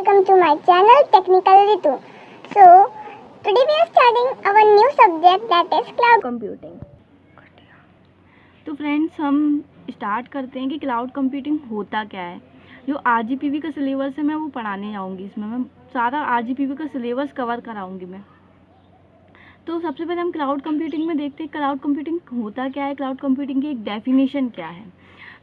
welcome to my channel Technical Ritu. So today we are starting our new subject that is cloud computing. तो friends हम start करते हैं कि cloud computing होता क्या है। जो आरजीपीवी का सिलेबस है मैं वो पढ़ाने जाऊँगी, इसमें मैं सारा आरजीपीवी का सिलेबस कवर कराऊँगी मैं। तो सबसे पहले हम क्लाउड कंप्यूटिंग में देखते हैं क्लाउड कंप्यूटिंग होता क्या है, क्लाउड कंप्यूटिंग की एक डेफिनेशन क्या है।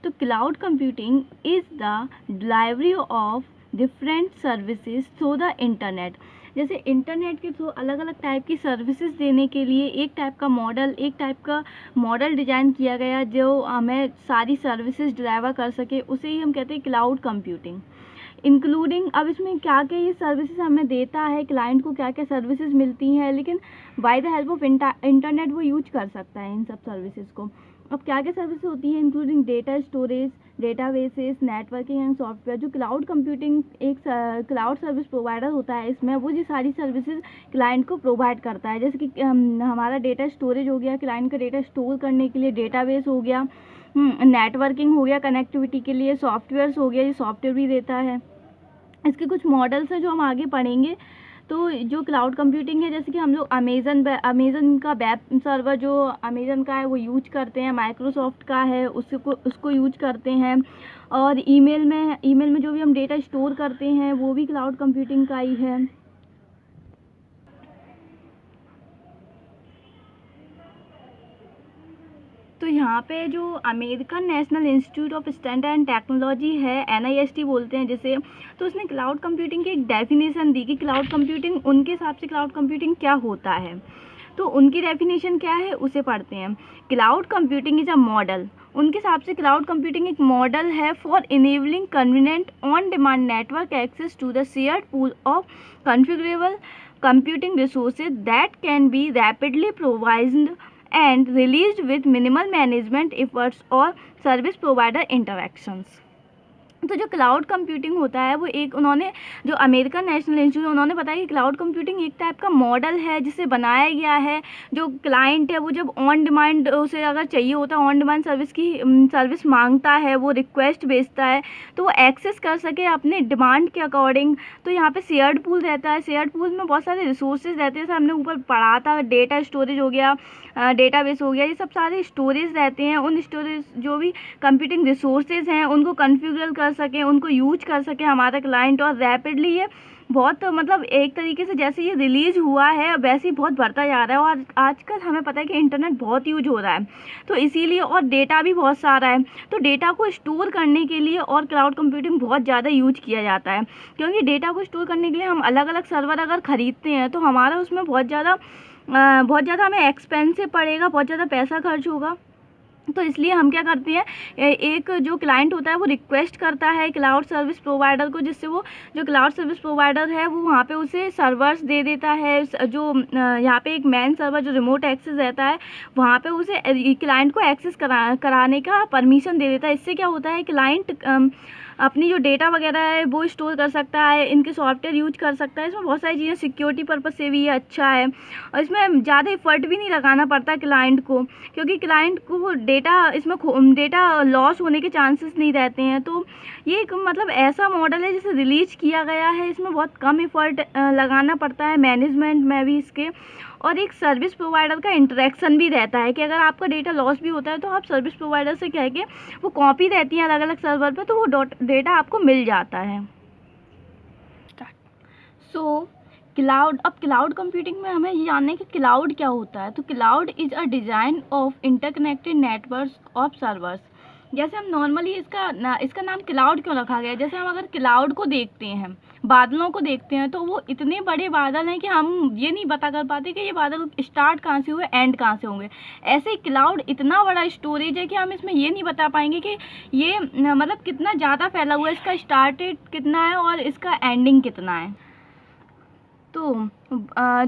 तो cloud computing is the delivery of different services through the internet. जैसे इंटरनेट के थ्रू अलग अलग टाइप की सर्विसेज देने के लिए एक टाइप का मॉडल डिज़ाइन किया गया जो हमें सारी सर्विसेज डिलीवर कर सके, उसे ही हम कहते हैं क्लाउड कंप्यूटिंग। इंक्लूडिंग अब इसमें क्या क्या ये सर्विसेज हमें देता है, क्लाइंट को क्या क्या सर्विसेज मिलती हैं, लेकिन by the help of internet वो यूज कर सकता है इन सब सर्विसेज को। अब क्या क्या सर्विसेज होती हैं, including data storage, databases, networking and software. जो क्लाउड कंप्यूटिंग एक क्लाउड सर्विस प्रोवाइडर होता है, इसमें वो ये सारी सर्विसेज क्लाइंट को प्रोवाइड करता है। जैसे कि हमारा डेटा स्टोरेज हो गया, क्लाइंट का डेटा स्टोर करने के लिए डेटाबेस हो गया, नेटवर्किंग हो गया, कनेक्टिविटी के लिए सॉफ्टवेयर्स हो गया, ये सॉफ्टवेयर भी देता है। इसके कुछ मॉडल्स हैं जो हम आगे पढ़ेंगे। तो जो क्लाउड कंप्यूटिंग है, जैसे कि हम लोग अमेज़न का वेब सर्वर जो अमेज़न का है वो यूज करते हैं, माइक्रोसॉफ्ट का है उसको यूज करते हैं, और ईमेल में जो भी हम डेटा स्टोर करते हैं वो भी क्लाउड कंप्यूटिंग का ही है। तो यहाँ पे जो American national institute of standard and technology है, NIST बोलते हैं जिसे, तो उसने क्लाउड कंप्यूटिंग की एक डेफिनेशन दी कि क्लाउड कंप्यूटिंग उनके हिसाब से क्लाउड कंप्यूटिंग क्या होता है। तो उनकी डेफिनेशन क्या है उसे पढ़ते हैं। Cloud computing is a model, उनके हिसाब से क्लाउड कंप्यूटिंग एक मॉडल है for enabling convenient on demand network access to the shared pool of configurable computing resources that can be rapidly provisioned and released with minimal management efforts or service provider interactions। तो जो cloud computing होता है वो एक उन्होंने जो American national institute उन्होंने बताया कि क्लाउड कंप्यूटिंग एक टाइप का मॉडल है जिसे बनाया गया है। जो क्लाइंट है वो जब ऑन डिमांड उसे अगर चाहिए होता है, ऑन डिमांड सर्विस मांगता है, वो रिक्वेस्ट भेजता है तो वो एक्सेस कर सके अपने डिमांड के अकॉर्डिंग। तो यहाँ पे शेयर्ड पूल रहता है, शेयर्ड पूल में बहुत सारे रिसोर्सेज रहते हैं, जैसे हमने ऊपर पढ़ा था, डेटा स्टोरेज हो गया, डेटाबेस हो गया, ये सब सारे स्टोरेज रहते हैं। उन स्टोरेज जो भी कंप्यूटिंग रिसोर्सेज हैं उनको कॉन्फ़िगर कर सकें, उनको यूज कर सके हमारा क्लाइंट, और रैपिडली ये बहुत मतलब एक तरीके से जैसे ये रिलीज़ हुआ है वैसे ही बहुत बढ़ता जा रहा है। और आजकल हमें पता है कि इंटरनेट बहुत यूज हो रहा है, तो इसीलिए, और डेटा भी बहुत सारा है, तो डेटा को स्टोर करने के लिए और क्लाउड कंप्यूटिंग बहुत ज़्यादा यूज किया जाता है। क्योंकि डेटा को स्टोर करने के लिए हम अलग अलग सर्वर अगर ख़रीदते हैं तो हमारा उसमें बहुत ज़्यादा हमें एक्सपेंसिव पड़ेगा, बहुत ज़्यादा पैसा खर्च होगा। तो इसलिए हम क्या करते हैं, एक जो क्लाइंट होता है वो रिक्वेस्ट करता है क्लाउड सर्विस प्रोवाइडर को, जिससे वो जो क्लाउड सर्विस प्रोवाइडर है वो वहाँ पे उसे सर्वर्स दे देता है। जो यहाँ पे एक मेन सर्वर जो रिमोट एक्सेस रहता है वहाँ पे उसे क्लाइंट को एक्सेस कराने का परमिशन दे देता है। इससे क्या होता है, क्लाइंट अपनी जो डेटा वगैरह है वो स्टोर कर सकता है, इनके सॉफ्टवेयर यूज कर सकता है। इसमें बहुत सारी चीज़ें, सिक्योरिटी पर्पज़ से भी ये अच्छा है, और इसमें ज़्यादा एफर्ट भी नहीं लगाना पड़ता क्लाइंट को, क्योंकि क्लाइंट को डेटा लॉस होने के चांसेस नहीं रहते हैं। तो ये एक मतलब ऐसा मॉडल है जिसे रिलीज किया गया है, इसमें बहुत कम एफर्ट लगाना पड़ता है मैनेजमेंट में भी इसके, और एक सर्विस प्रोवाइडर का इंटरेक्शन भी रहता है कि अगर आपका डेटा लॉस भी होता है तो आप सर्विस प्रोवाइडर से कह के, वो कॉपी रहती है अलग अलग सर्वर पे, तो वो डेटा आपको मिल जाता है। अब क्लाउड कंप्यूटिंग में हमें ये जानना है कि क्लाउड क्या होता है। तो cloud is a design of interconnected network of servers. जैसे हम नॉर्मली इसका नाम क्लाउड क्यों रखा गया है, जैसे हम अगर क्लाउड को देखते हैं, बादलों को देखते हैं, तो वो इतने बड़े बादल हैं कि हम ये नहीं पता कर पाते कि ये बादल स्टार्ट कहाँ से हुए, एंड कहाँ से होंगे। ऐसे ही क्लाउड इतना बड़ा स्टोरेज है कि हम इसमें ये नहीं बता पाएंगे कि ये मतलब कितना ज़्यादा फैला हुआ है, इसका स्टार्टेड कितना है और इसका एंडिंग कितना है। तो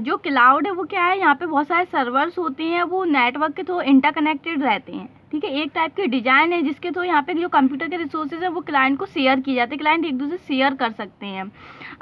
जो क्लाउड है वो क्या है, यहाँ पे बहुत सारे सर्वर्स होते हैं, वो नेटवर्क के थ्रू इंटरकनेक्टेड रहते हैं, ठीक है, एक टाइप की डिजाइन है जिसके थ्रू यहाँ पे जो कंप्यूटर के रिसोर्सेज है वो क्लाइंट को शेयर किए जाते हैं, क्लाइंट एक दूसरे से शेयर कर सकते हैं।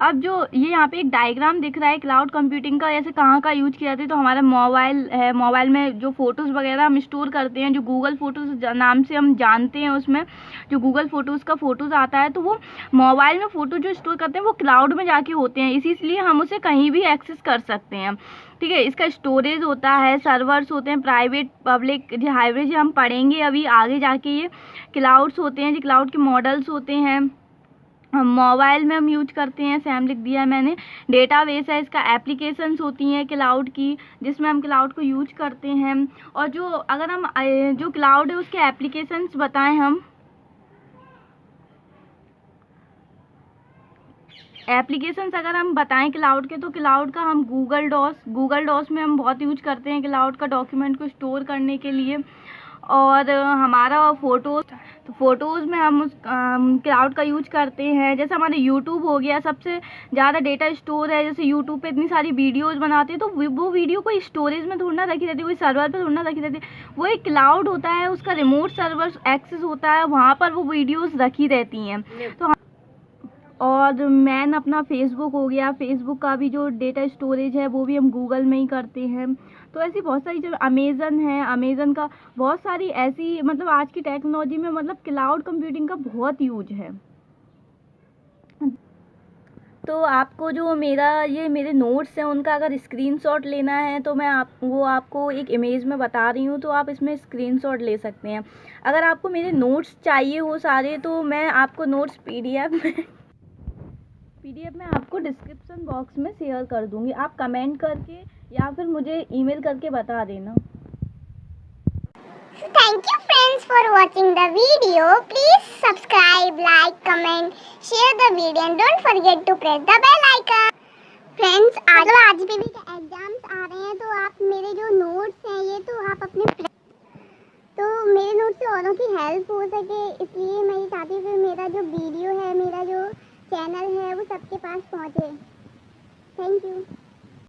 अब जो ये यहाँ पे एक डायग्राम दिख रहा है क्लाउड कंप्यूटिंग का, जैसे कहाँ का यूज किया जाता है, तो हमारा मोबाइल है, मोबाइल में जो फोटोज़ वगैरह हम स्टोर करते हैं, जो गूगल फोटोज़ नाम से हम जानते हैं, उसमें जो गूगल फोटोज़ का फोटोज़ आता है, तो वो मोबाइल में फ़ोटो जो स्टोर करते हैं वो क्लाउड में जाके होते हैं, इसलिए हम उसे कहीं भी एक्सेस कर सकते हैं। ठीक है, इसका स्टोरेज होता है, सर्वर्स होते हैं, प्राइवेट पब्लिक जो हाइब्रिड हम पढ़ेंगे अभी आगे जाके, ये क्लाउड्स होते हैं, जो क्लाउड के मॉडल्स होते हैं, मोबाइल में हम यूज करते हैं, सैम लिख दिया है मैंने। डेटाबेस है, इसका एप्लीकेशंस होती हैं क्लाउड की, जिसमें हम क्लाउड को यूज करते हैं। और जो अगर हम जो क्लाउड है उसके एप्लीकेशंस बताएं हम, एप्लीकेशंस अगर हम बताएं क्लाउड के, तो क्लाउड का हम गूगल डॉस में हम बहुत यूज करते हैं क्लाउड का, डॉक्यूमेंट को स्टोर करने के लिए। और हमारा फ़ोटोज़ में हम उस क्लाउड का यूज करते हैं। जैसे हमारा यूट्यूब हो गया, सबसे ज़्यादा डेटा स्टोर है, जैसे यूट्यूब पे इतनी सारी वीडियोज़ बनाते हैं, तो वो वीडियो कोई स्टोरेज में थोड़ा ना रखी रहती है, कोई सर्वर पे थोड़ा ना रखी रहती है, वो एक क्लाउड होता है, उसका रिमोट सर्वर एक्सेस होता है, वहाँ पर वो वीडियोज़ रखी रहती हैं। तो और मैन अपना फेसबुक हो गया, फेसबुक का भी जो डेटा स्टोरेज है वो भी हम गूगल में ही करते हैं। तो ऐसी बहुत सारी जो अमेज़न है, अमेज़न का बहुत सारी ऐसी, मतलब आज की टेक्नोलॉजी में मतलब क्लाउड कंप्यूटिंग का बहुत यूज है। तो आपको जो मेरे नोट्स हैं उनका अगर स्क्रीनशॉट लेना है तो मैं आपको एक इमेज में बता रही हूँ, तो आप इसमें स्क्रीनशॉट ले सकते हैं। अगर आपको मेरे नोट्स चाहिए हो सारे, तो मैं आपको नोट्स पीडीएफ में आपको डिस्क्रिप्शन बॉक्स में शेयर कर दूंगी, आप कमेंट करके या फिर मुझे ईमेल करके बता देना। Thank you friends for watching the video. Please subscribe, like, comment, share the video and don't forget to press the bell icon. Friends, आज भी एग्जाम्स आ रहे हैं, तो आप मेरे जो नोट्स हैं ये तो आप अपने तो मेरे नोट्स से औरों की हेल्प हो सके, इसलिए मैं ये चाहती हूँ कि मेरा जो वीडियो है, मेरा जो चैनल है वो सबके पास पहुँचे। Thank you.